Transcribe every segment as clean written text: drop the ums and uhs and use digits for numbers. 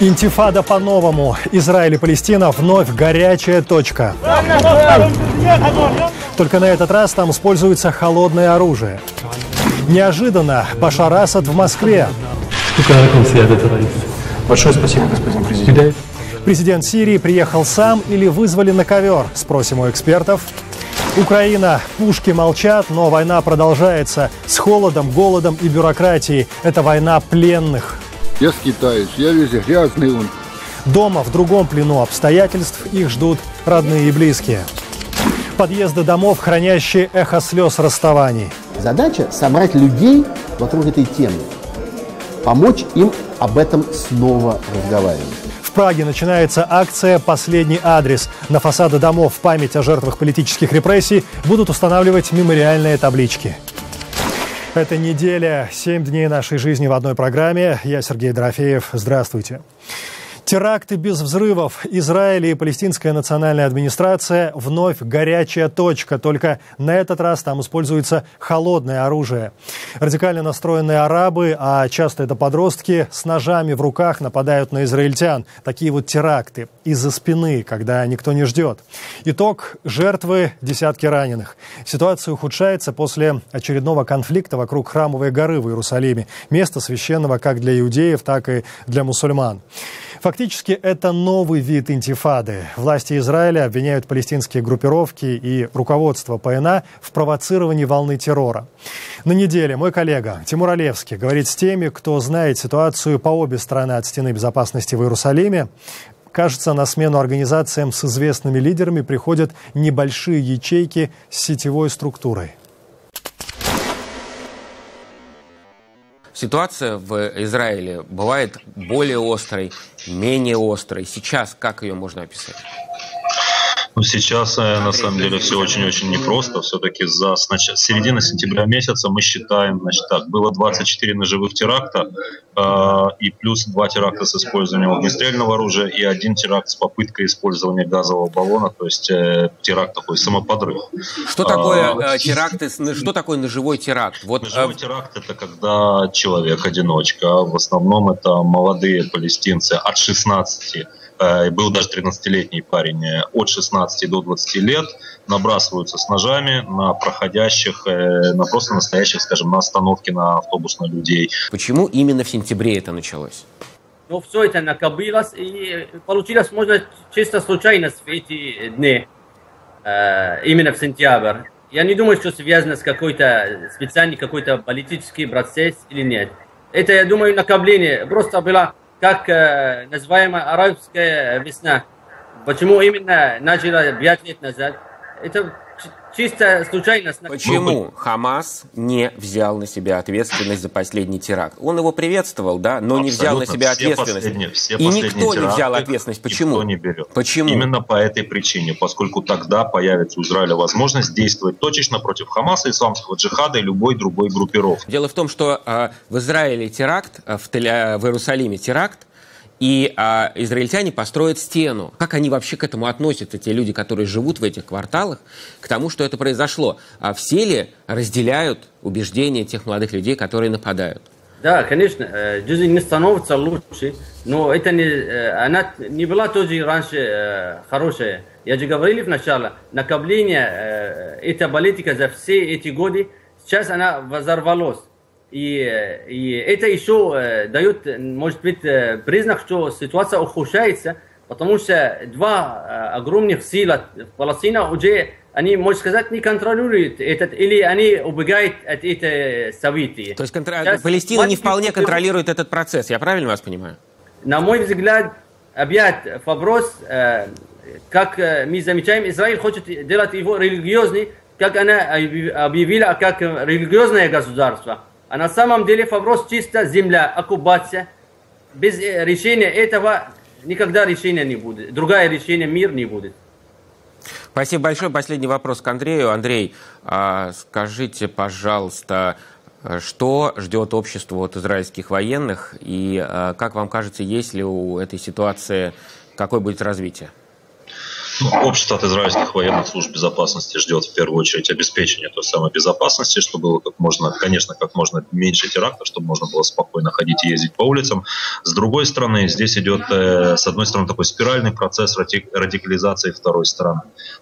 Интифада по-новому. Израиль и Палестина вновь горячая точка. Только на этот раз там используется холодное оружие. Неожиданно Башар Асад в Москве. Большое спасибо, господин президент. Президент Сирии приехал сам или вызвали на ковер? Спросим у экспертов. Украина. Пушки молчат, но война продолжается. С холодом, голодом и бюрократией. Это война пленных. Я скитаюсь, я весь грязный он. Дома в другом плену обстоятельств их ждут родные и близкие. Подъезды домов, хранящие эхо слез расставаний. Задача собрать людей вокруг этой темы, помочь им об этом снова разговаривать. В Праге начинается акция «Последний адрес». На фасады домов в память о жертвах политических репрессий будут устанавливать мемориальные таблички. Это неделя, 7 дней нашей жизни в одной программе. Я Сергей Дорофеев. Здравствуйте. Теракты без взрывов. Израиль и Палестинская национальная администрация вновь горячая точка. Только на этот раз там используется холодное оружие. Радикально настроенные арабы, а часто это подростки, с ножами в руках нападают на израильтян. Такие вот теракты из-за спины, когда никто не ждет. Итог – жертвы, десятки раненых. Ситуация ухудшается после очередного конфликта вокруг Храмовой горы в Иерусалиме. Место священного как для иудеев, так и для мусульман. Фактически это новый вид интифады. Власти Израиля обвиняют палестинские группировки и руководство ПНА в провоцировании волны террора. На неделе мой коллега Тимур Алевский говорит с теми, кто знает ситуацию по обе стороны от стены безопасности в Иерусалиме. Кажется, на смену организациям с известными лидерами приходят небольшие ячейки с сетевой структурой. Ситуация в Израиле бывает более острой, менее острой. Сейчас как ее можно описать? Ну, сейчас, на самом деле, все очень-очень непросто. Все-таки с середины сентября месяца мы считаем, значит, так, было 24 ножевых теракта и плюс 2 теракта с использованием огнестрельного оружия и 1 теракт с попыткой использования газового баллона, то есть теракт такой, самоподрыв. Что такое теракты? Что такое ножевой теракт? Вот, ножевой теракт — это когда человек-одиночка, в основном это молодые палестинцы от 16, был даже 13-летний парень, от 16 до 20 лет, набрасываются с ножами на проходящих, на просто настоящих, скажем, на остановке на автобусных людей. Почему именно в сентябре это началось? Ну, все это накопилось, и получилось, может, чисто случайность в эти дни, именно в сентябрь. Я не думаю, что связано с какой-то специальный какой-то политический процесс или нет. Это, я думаю, накопление. Просто было, как называемая арабская весна. Почему именно начала 5 лет назад? Это чисто случайность. Почему Хамас не взял на себя ответственность за последний теракт? Он его приветствовал, да, но не взял на себя ответственность. И никто не взял ответственность. Почему? Никто не берет. Почему? Именно по этой причине, поскольку тогда появится у Израиля возможность действовать точечно против Хамаса, исламского джихада и любой другой группировки. Дело в том, что в Израиле теракт, в Иерусалиме теракт, и израильтяне построят стену. Как они вообще к этому относятся, те люди, которые живут в этих кварталах, к тому, что это произошло? А все ли разделяют убеждения тех молодых людей, которые нападают? Да, конечно, жизнь не становится лучше, но это она не была тоже раньше хорошая. Я же говорил вначале, накопление этой политики за все эти годы, сейчас она взорвалась. И это еще дает, может быть, признак, что ситуация ухудшается, потому что 2 огромных сила в Палестине уже, они, можно сказать, не контролируют этот, или они убегают от этой события. То есть Палестина не вполне контролирует этот процесс, я правильно вас понимаю? На мой взгляд, опять вопрос, как мы замечаем, Израиль хочет делать его религиозный, как она объявила, как религиозное государство. А на самом деле вопрос чисто земля, оккупация. Без решения этого никогда решения не будет. Другое решение мир не будет. Спасибо большое. Последний вопрос к Андрею. Андрей, скажите, пожалуйста, что ждет общество от израильских военных? И как вам кажется, есть ли у этой ситуации, какое будет развитие? Общество от израильских военных служб безопасности ждет в первую очередь обеспечения той самой безопасности, чтобы было как можно меньше терактов, чтобы можно было спокойно ходить и ездить по улицам. С другой стороны, здесь идет, с одной стороны, такой спиральный процесс радикализации второй стороны.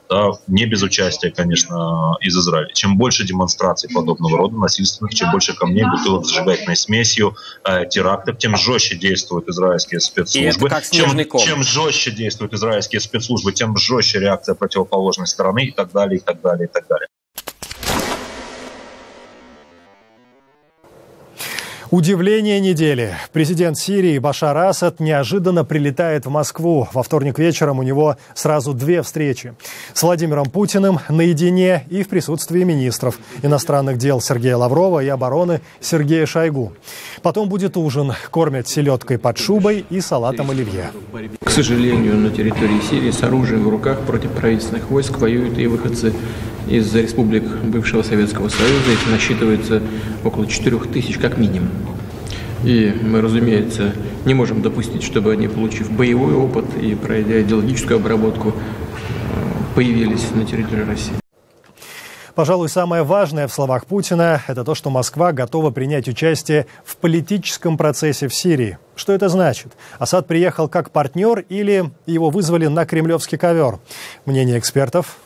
Да, не без участия, конечно, из Израиля. Чем больше демонстраций подобного рода, насильственных, чем больше камней, бутылок с зажигательной смесью, терактов, тем жестче действуют израильские спецслужбы. Чем жестче действуют израильские спецслужбы, тем жестче реакция противоположной стороны и так далее, и так далее, и так далее. Удивление недели. Президент Сирии Башар Асад неожиданно прилетает в Москву. Во вторник вечером у него сразу две встречи. С Владимиром Путиным наедине и в присутствии министров иностранных дел Сергея Лаврова и обороны Сергея Шойгу. Потом будет ужин. Кормят селедкой под шубой и салатом оливье. К сожалению, на территории Сирии с оружием в руках против правительственных войск воюют и выходцы из республик бывшего Советского Союза. Их насчитывается около 4000 как минимум. И мы, разумеется, не можем допустить, чтобы они, получив боевой опыт и пройдя идеологическую обработку, появились на территории России. Пожалуй, самое важное в словах Путина – это то, что Москва готова принять участие в политическом процессе в Сирии. Что это значит? Асад приехал как партнер или его вызвали на кремлевский ковер? Мнение экспертов.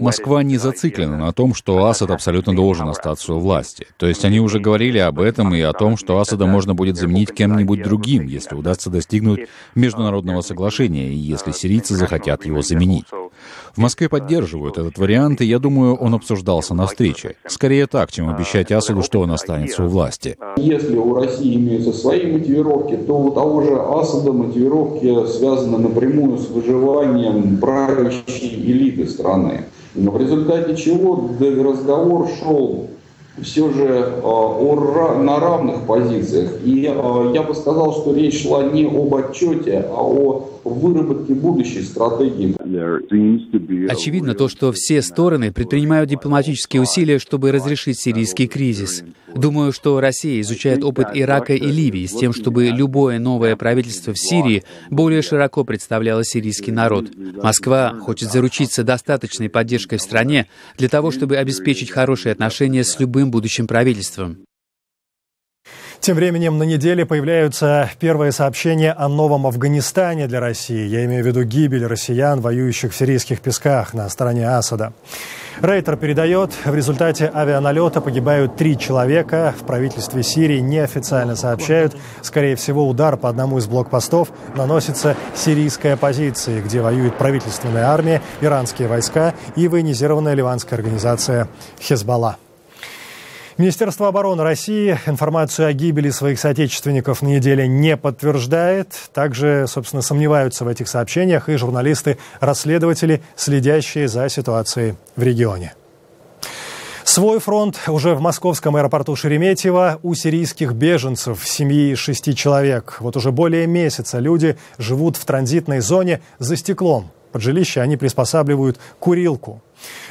Москва не зациклена на том, что Асад абсолютно должен остаться у власти. То есть они уже говорили об этом и о том, что Асада можно будет заменить кем-нибудь другим, если удастся достигнуть международного соглашения, и если сирийцы захотят его заменить. В Москве поддерживают этот вариант, и я думаю, он обсуждался на встрече. Скорее так, чем обещать Асаду, что он останется у власти. Если у России имеются свои мотивировки, то у того же Асада мотивировки связаны напрямую с выживанием правящей элиты страны. Но в результате чего разговор шел все же на равных позициях. И я бы сказал, что речь шла не об отчете, а о выработке будущей стратегии. Очевидно то, что все стороны предпринимают дипломатические усилия, чтобы разрешить сирийский кризис. Думаю, что Россия изучает опыт Ирака и Ливии с тем, чтобы любое новое правительство в Сирии более широко представляло сирийский народ. Москва хочет заручиться достаточной поддержкой в стране для того, чтобы обеспечить хорошие отношения с любым будущим правительством. Тем временем на неделе появляются первые сообщения о новом Афганистане для России. Я имею в виду гибель россиян, воюющих в сирийских песках на стороне Асада. Рейтер передает, в результате авианалета погибают 3 человека. В правительстве Сирии неофициально сообщают, скорее всего, удар по одному из блокпостов наносится сирийской оппозиции, где воюет правительственная армия, иранские войска и военизированная ливанская организация Хезболла. Министерство обороны России информацию о гибели своих соотечественников на неделе не подтверждает. Также, собственно, сомневаются в этих сообщениях и журналисты-расследователи, следящие за ситуацией в регионе. Свой фронт уже в московском аэропорту Шереметьево у сирийских беженцев, семьи из 6 человек. Вот уже более месяца люди живут в транзитной зоне за стеклом. Под жилище они приспосабливают курилку.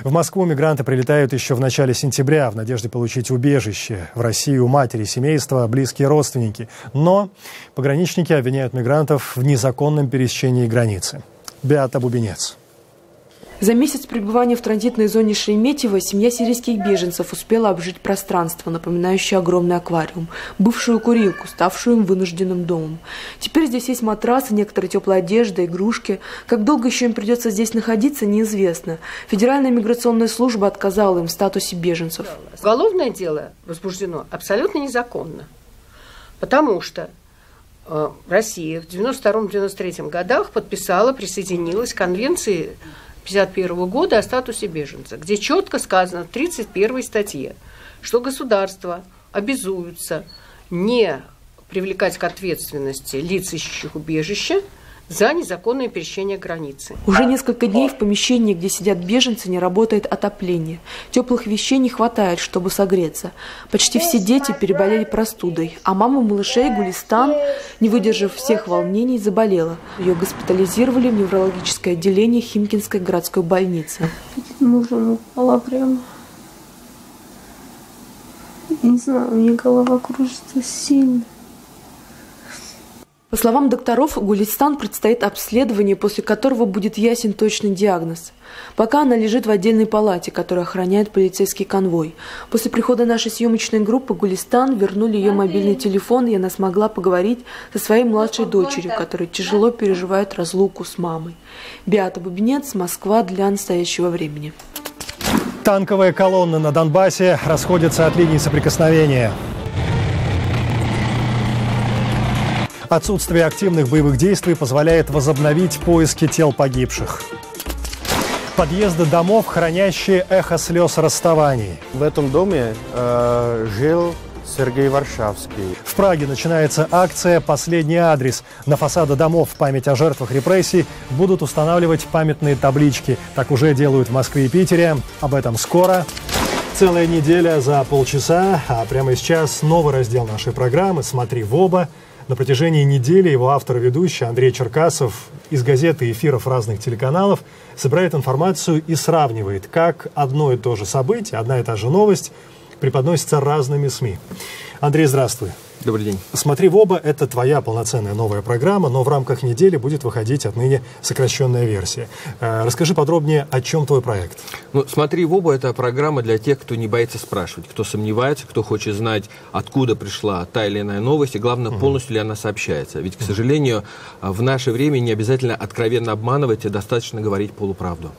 В Москву мигранты прилетают еще в начале сентября в надежде получить убежище. В Россию матери семейства, близкие родственники. Но пограничники обвиняют мигрантов в незаконном пересечении границы. Беата Бубенец. За месяц пребывания в транзитной зоне Шереметьево семья сирийских беженцев успела обжить пространство, напоминающее огромный аквариум, бывшую курилку, ставшую им вынужденным домом. Теперь здесь есть матрасы, некоторые теплая одежда, игрушки. Как долго еще им придется здесь находиться, неизвестно. Федеральная миграционная служба отказала им в статусе беженцев. Уголовное дело возбуждено абсолютно незаконно, потому что Россия в 1992-1993 годах присоединилась к конвенции 1951 года о статусе беженца, где четко сказано в 31 статье, что государства обязуются не привлекать к ответственности лиц, ищущих убежище, за незаконное пересечение границы. Уже несколько дней в помещении, где сидят беженцы, не работает отопление. Теплых вещей не хватает, чтобы согреться. Почти все дети переболели простудой, а мама малышей Гулистан, не выдержав всех волнений, заболела. Ее госпитализировали в неврологическое отделение Химкинской городской больницы. Мужем упала прямо. Не знаю, мне голова кружится сильно. По словам докторов, Гулистан предстоит обследование, после которого будет ясен точный диагноз. Пока она лежит в отдельной палате, которую охраняет полицейский конвой. После прихода нашей съемочной группы Гулистан вернули ее мобильный телефон, и она смогла поговорить со своей младшей дочерью, которая тяжело переживает разлуку с мамой. Беата Бубенец, Москва, для настоящего времени. Танковые колонны на Донбассе расходятся от линии соприкосновения. Отсутствие активных боевых действий позволяет возобновить поиски тел погибших. Подъезды домов, хранящие эхо слез расставаний. В этом доме жил Сергей Варшавский. В Праге начинается акция «Последний адрес». На фасады домов в память о жертвах репрессий будут устанавливать памятные таблички. Так уже делают в Москве и Питере. Об этом скоро. Целая неделя за полчаса. А прямо сейчас новый раздел нашей программы «Смотри в оба». На протяжении недели его автор и ведущий Андрей Черкасов из газет и эфиров разных телеканалов собирает информацию и сравнивает, как одно и то же событие, одна и та же новость преподносится разными СМИ. Андрей, здравствуй. Добрый день. «Смотри в оба» — это твоя полноценная новая программа, но в рамках недели будет выходить отныне сокращенная версия. Расскажи подробнее, о чем твой проект. «Смотри в оба» — это программа для тех, кто не боится спрашивать, кто сомневается, кто хочет знать, откуда пришла та или иная новость, и главное, полностью ли она сообщается. Ведь, к сожалению, в наше время не обязательно откровенно обманывать, и достаточно говорить полуправду.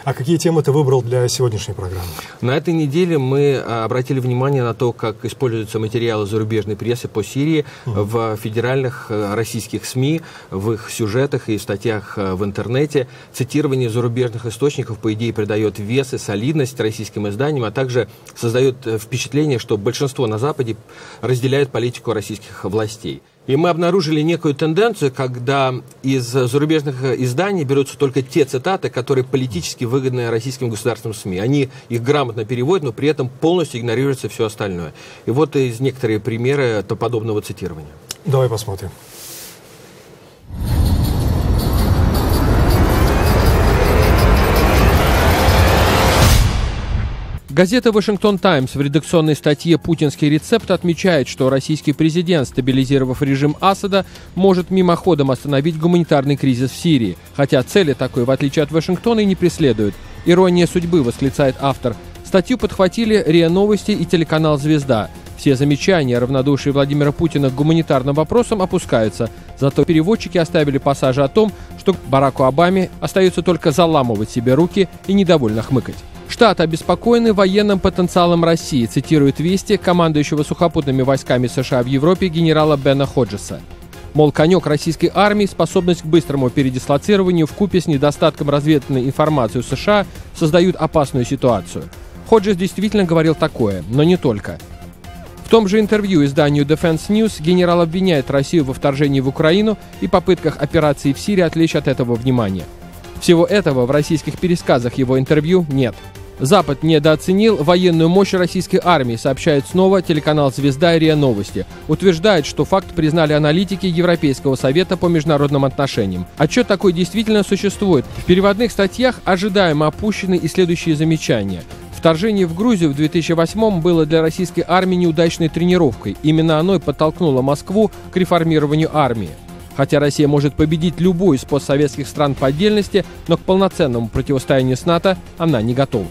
А какие темы ты выбрал для сегодняшней программы? На этой неделе мы обратили внимание на то, как используются материалы зарубежной прессы по Сирии в федеральных российских СМИ, в их сюжетах и статьях в интернете. Цитирование зарубежных источников, по идее, придает вес и солидность российским изданиям, а также создает впечатление, что большинство на Западе разделяют политику российских властей. И мы обнаружили некую тенденцию, когда из зарубежных изданий берутся только те цитаты, которые политически выгодны российским государственным СМИ. Они их грамотно переводят, но при этом полностью игнорируется все остальное. И вот из некоторые примеры подобного цитирования. Давай посмотрим. Газета «Вашингтон Таймс» в редакционной статье «Путинский рецепт» отмечает, что российский президент, стабилизировав режим Асада, может мимоходом остановить гуманитарный кризис в Сирии. Хотя цели такой, в отличие от Вашингтона, и не преследует. «Ирония судьбы», восклицает автор. Статью подхватили РИА Новости и телеканал «Звезда». Все замечания о равнодушии Владимира Путина к гуманитарным вопросам опускаются. Зато переводчики оставили пассажи о том, что Бараку Обаме остается только заламывать себе руки и недовольно хмыкать. Штаты обеспокоены военным потенциалом России, цитирует «Вести» командующего сухопутными войсками США в Европе генерала Бена Ходжеса. Мол, конек российской армии, способность к быстрому передислоцированию вкупе с недостатком разведывательной информации у США создают опасную ситуацию. Ходжес действительно говорил такое, но не только. В том же интервью изданию Defense News генерал обвиняет Россию во вторжении в Украину и попытках операции в Сирии отвлечь от этого внимания. Всего этого в российских пересказах его интервью нет. Запад недооценил военную мощь российской армии, сообщает снова телеканал «Звезда» и РИА Новости. Утверждает, что факт признали аналитики Европейского совета по международным отношениям. Отчет такой действительно существует. В переводных статьях ожидаемо опущены и следующие замечания. Вторжение в Грузию в 2008-м было для российской армии неудачной тренировкой. Именно оно и подтолкнуло Москву к реформированию армии. Хотя Россия может победить любую из постсоветских стран по отдельности, но к полноценному противостоянию с НАТО она не готова.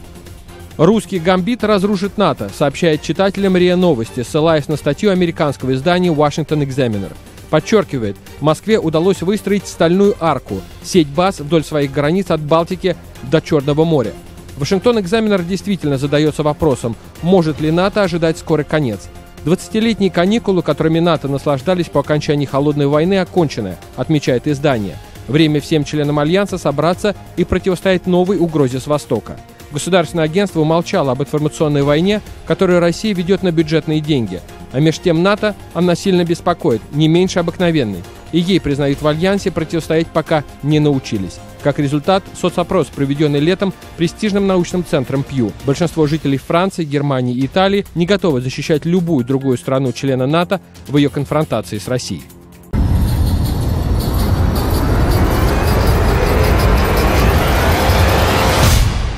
«Русский гамбит разрушит НАТО», сообщает читателям РИА Новости, ссылаясь на статью американского издания Washington Examiner. Подчеркивает, Москве удалось выстроить стальную арку, сеть баз вдоль своих границ от Балтики до Черного моря. Washington Examiner действительно задается вопросом, может ли НАТО ожидать скорый конец. 20-летние каникулы, которыми НАТО наслаждались по окончании холодной войны, окончены, отмечает издание. Время всем членам Альянса собраться и противостоять новой угрозе с Востока. Государственное агентство умолчало об информационной войне, которую Россия ведет на бюджетные деньги. А меж тем НАТО она сильно беспокоит, не меньше обыкновенной. И ей, признают в Альянсе, противостоять пока не научились. Как результат, соцопрос, проведенный летом престижным научным центром Пью. Большинство жителей Франции, Германии и Италии не готовы защищать любую другую страну-члена НАТО в ее конфронтации с Россией.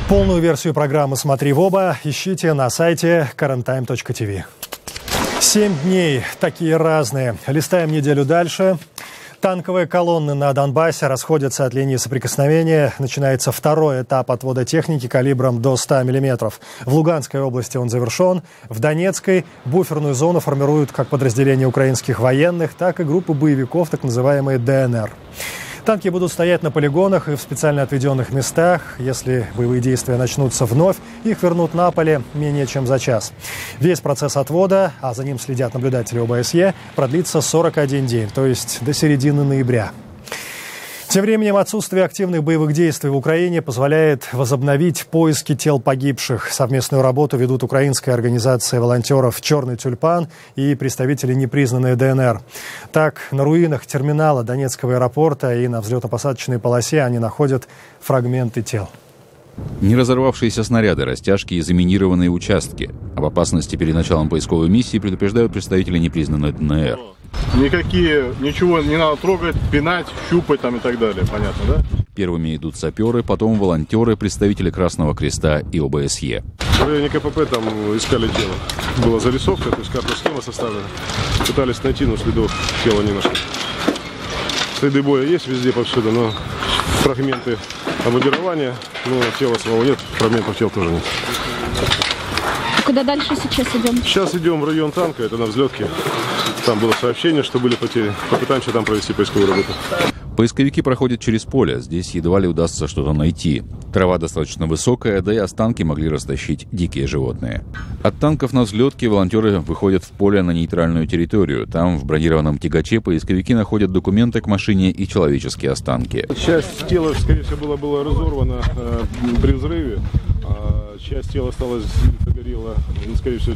Полную версию программы «Смотри в оба» ищите на сайте currenttime.tv. 7 дней, такие разные. Листаем неделю дальше. Танковые колонны на Донбассе расходятся от линии соприкосновения. Начинается второй этап отвода техники калибром до 100 мм. В Луганской области он завершен. В Донецкой буферную зону формируют как подразделения украинских военных, так и группы боевиков, так называемые ДНР. Танки будут стоять на полигонах и в специально отведенных местах. Если боевые действия начнутся вновь, их вернут на поле менее чем за час. Весь процесс отвода, а за ним следят наблюдатели ОБСЕ, продлится 41 день, то есть до середины ноября. Тем временем отсутствие активных боевых действий в Украине позволяет возобновить поиски тел погибших. Совместную работу ведут украинская организация волонтеров «Черный тюльпан» и представители непризнанной ДНР. Так, на руинах терминала Донецкого аэропорта и на взлетно-посадочной полосе они находят фрагменты тел. Не разорвавшиеся снаряды, растяжки и заминированные участки. Об опасности перед началом поисковой миссии предупреждают представители непризнанной ДНР. Ничего не надо трогать, пинать, щупать там и так далее, понятно, да? Первыми идут саперы, потом волонтеры, представители Красного Креста и ОБСЕ. В районе КПП там искали тело. Была зарисовка, то есть карта-схема составлена. Пытались найти, но следов тела не нашли. Следы боя есть везде повсюду, но фрагменты обмундирования, но тела самого нет, фрагментов тел тоже нет. Куда дальше сейчас идем? Сейчас идем в район танка, это на взлетке. Там было сообщение, что были потери. Попытаемся там провести поисковую работу. Поисковики проходят через поле. Здесь едва ли удастся что-то найти. Трава достаточно высокая, да и останки могли растащить дикие животные. От танков на взлетке волонтеры выходят в поле на нейтральную территорию. Там, в бронированном тягаче, поисковики находят документы к машине и человеческие останки. Часть тела, скорее всего, была разорвана при взрыве. Часть тела осталась, погорела, скорее всего,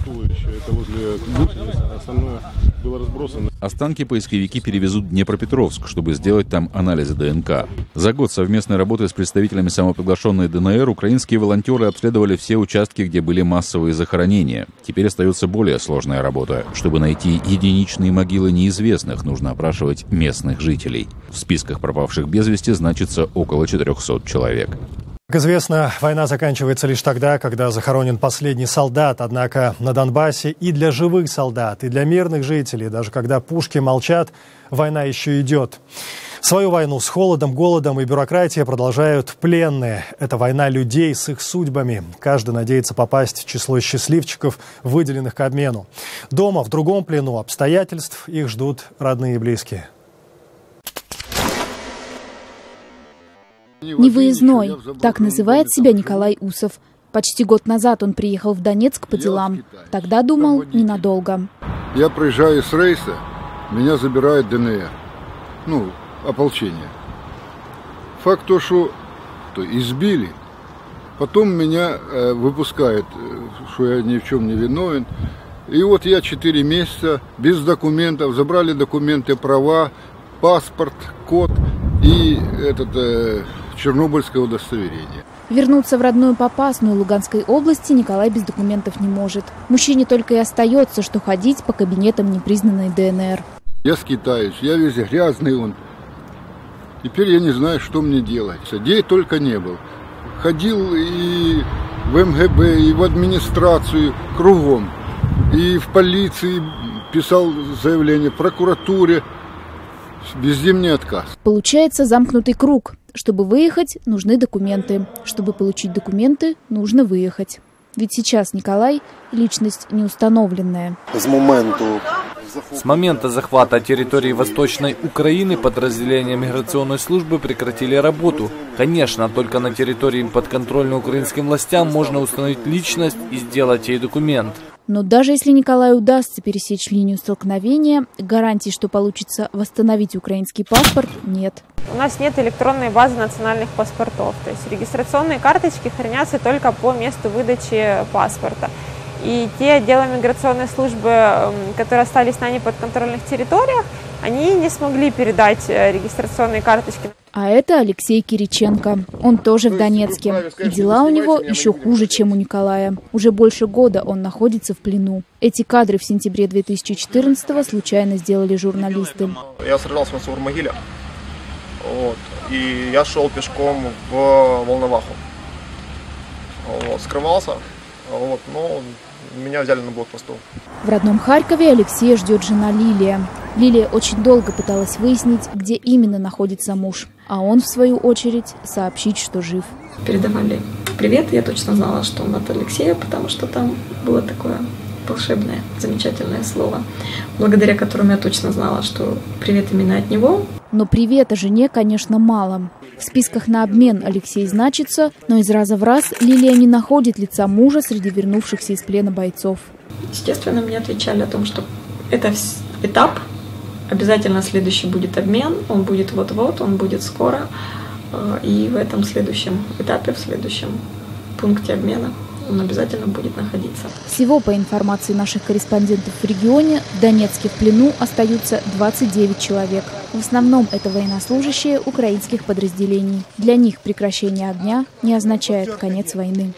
туловище. Это возле гусеницы, а остальное было разбросано. Останки поисковики перевезут в Днепропетровск, чтобы сделать там анализы ДНК. За год совместной работы с представителями самоприглашенной ДНР украинские волонтеры обследовали все участки, где были массовые захоронения. Теперь остается более сложная работа. Чтобы найти единичные могилы неизвестных, нужно опрашивать местных жителей. В списках пропавших без вести значится около 400 человек. Как известно, война заканчивается лишь тогда, когда захоронен последний солдат. Однако на Донбассе и для живых солдат, и для мирных жителей, даже когда пушки молчат, война еще идет. Свою войну с холодом, голодом и бюрократией продолжают пленные. Это война людей с их судьбами. Каждый надеется попасть в число счастливчиков, выделенных к обмену. Дома, в другом плену обстоятельств, их ждут родные и близкие. Невыездной. Так называет себя Николай Усов. Почти год назад он приехал в Донецк по делам. Тогда думал, ненадолго. Я приезжаю с рейса, меня забирает ДНР. Ополчение. Факт то, что избили. Потом меня выпускают, что я ни в чем не виновен. И вот я 4 месяца без документов, забрали документы, права, паспорт, код и чернобыльское удостоверение. Вернуться в родную Попасную Луганской области Николай без документов не может. Мужчине только и остается, что ходить по кабинетам непризнанной ДНР. Я скитаюсь, я весь грязный он. Теперь я не знаю, что мне делать. Где я только не был. Ходил и в МГБ, и в администрацию, кругом. И в полиции писал заявление, в прокуратуре. Везде мне отказ. Получается замкнутый круг. Чтобы выехать, нужны документы. Чтобы получить документы, нужно выехать. Ведь сейчас Николай – личность неустановленная. С момента захвата территории Восточной Украины подразделения миграционной службы прекратили работу. Конечно, только на территории подконтрольной украинским властям можно установить личность и сделать ей документ. Но даже если Николаю удастся пересечь линию столкновения, гарантий, что получится восстановить украинский паспорт, нет. У нас нет электронной базы национальных паспортов. То есть регистрационные карточки хранятся только по месту выдачи паспорта. И те отделы миграционной службы, которые остались на неподконтрольных территориях, они не смогли передать регистрационные карточки. А это Алексей Кириченко. Он тоже в Донецке. И дела у него еще хуже, чем у Николая. Уже больше года он находится в плену. Эти кадры в сентябре 2014-го случайно сделали журналисты. Я сражался в Саур-Могиле. И я шел пешком в Волноваху. Скрывался. Но меня взяли на блокпосту. В родном Харькове Алексея ждет жена Лилия. Лилия очень долго пыталась выяснить, где именно находится муж, а он, в свою очередь, сообщить, что жив. Передавали привет, я точно знала, что он от Алексея, потому что там было такое волшебное, замечательное слово, благодаря которому я точно знала, что привет именно от него. Но привета жене, конечно, мало. В списках на обмен Алексей значится, но из раза в раз Лилия не находит лица мужа среди вернувшихся из плена бойцов. Естественно, мне отвечали о том, что это этап, обязательно следующий будет обмен, он будет вот-вот, он будет скоро, и в этом следующем этапе, в следующем пункте обмена он обязательно будет находиться. Всего, по информации наших корреспондентов в регионе, в Донецке в плену остаются 29 человек. В основном это военнослужащие украинских подразделений. Для них прекращение огня не означает конец войны.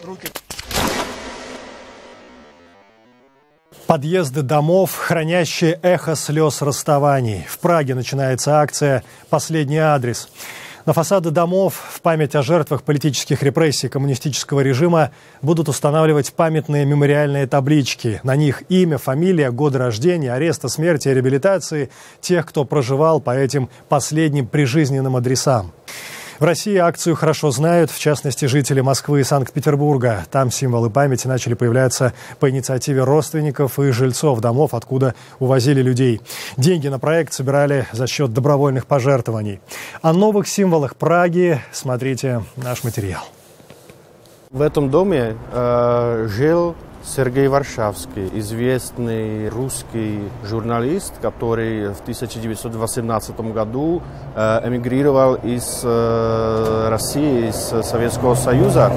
Подъезды домов, хранящие эхо слез расставаний. В Праге начинается акция «Последний адрес». На фасады домов в память о жертвах политических репрессий коммунистического режима будут устанавливать памятные мемориальные таблички. На них имя, фамилия, годы рождения, ареста, смерти и реабилитации тех, кто проживал по этим последним прижизненным адресам. В России акцию хорошо знают, в частности, жители Москвы и Санкт-Петербурга. Там символы памяти начали появляться по инициативе родственников и жильцов домов, откуда увозили людей. Деньги на проект собирали за счет добровольных пожертвований. О новых символах Праги смотрите наш материал. В этом доме жил Сергей Варшавский, известный русский журналист, который в 1918 году эмигрировал из России, из Советского Союза,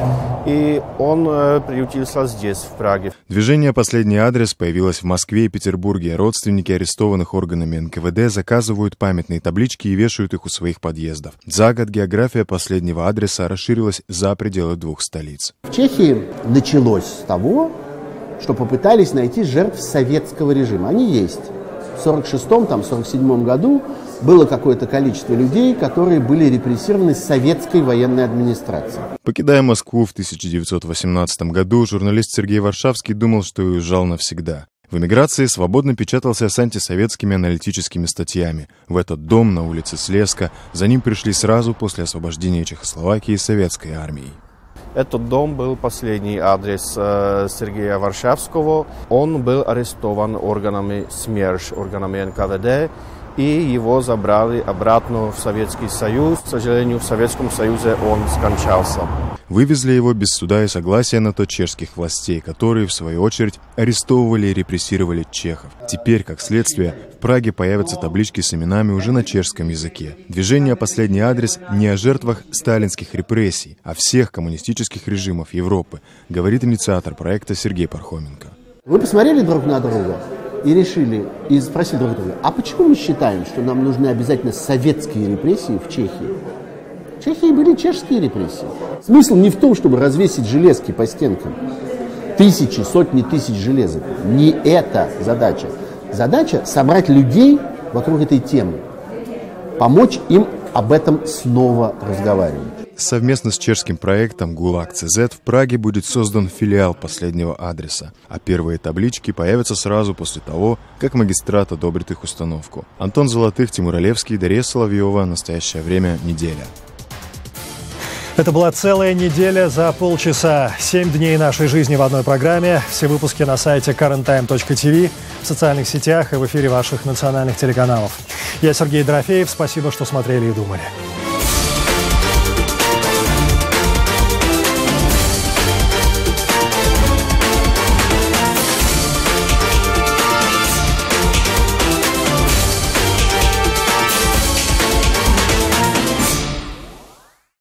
и он приютился здесь, в Праге. Движение «Последний адрес» появилось в Москве и Петербурге. Родственники арестованных органами НКВД заказывают памятные таблички и вешают их у своих подъездов. За год география последнего адреса расширилась за пределы двух столиц. В Чехии началось с того, что попытались найти жертв советского режима. Они есть. В 1946-1947 году было какое-то количество людей, которые были репрессированы советской военной администрацией. Покидая Москву в 1918 году, журналист Сергей Варшавский думал, что уезжал навсегда. В эмиграции свободно печатался с антисоветскими аналитическими статьями. В этот дом на улице Слезка за ним пришли сразу после освобождения Чехословакии советской армией. Этот дом был последний адрес Сергея Варшавского. Он был арестован органами СМЕРШ, органами НКВД, и его забрали обратно в Советский Союз. К сожалению, в Советском Союзе он скончался. Вывезли его без суда и согласия на то чешских властей, которые, в свою очередь, арестовывали и репрессировали чехов. Теперь, как следствие, в Праге появятся таблички с именами уже на чешском языке. Движение «Последний адрес» не о жертвах сталинских репрессий, а всех коммунистических режимов Европы, говорит инициатор проекта Сергей Пархоменко. Вы посмотрели друг на друга и решили, и спросили друг друга, а почему мы считаем, что нам нужны обязательно советские репрессии в Чехии? В Чехии были чешские репрессии. Смысл не в том, чтобы развесить железки по стенкам. Тысячи, сотни тысяч железок. Не это задача. Задача собрать людей вокруг этой темы. Помочь им об этом снова разговаривать. Совместно с чешским проектом ГУЛАГ-ЦЗ в Праге будет создан филиал «Последнего адреса», а первые таблички появятся сразу после того, как магистрат одобрит их установку. Антон Золотых, Тимур Олевский, Дарья Соловьева. Настоящее время. Неделя. Это была целая неделя за полчаса. 7 дней нашей жизни в одной программе. Все выпуски на сайте currenttime.tv, в социальных сетях и в эфире ваших национальных телеканалов. Я Сергей Дорофеев. Спасибо, что смотрели и думали.